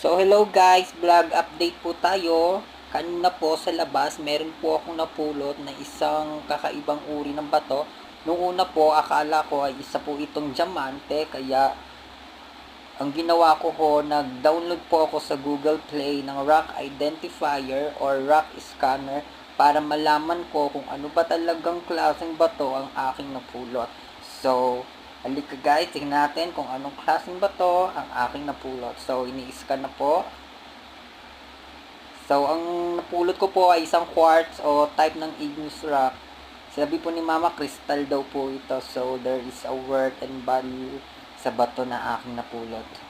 So hello guys, vlog update po tayo. Kanina po sa labas, meron po akong napulot na isang kakaibang uri ng bato. Nung una po, akala ko ay isa po itong diamante, kaya ang ginawa ko nag-download po ako sa Google Play ng rock identifier or rock scanner para malaman ko kung ano ba talagang klaseng bato ang aking napulot. So, halika guys, tingnan natin kung anong klaseng bato ang aking napulot. So, ini-scan na po. So, ang napulot ko po ay isang quartz o type ng igneous rock. Sabi po ni Mama, crystal daw po ito. So, there is a worth and value sa bato na aking napulot.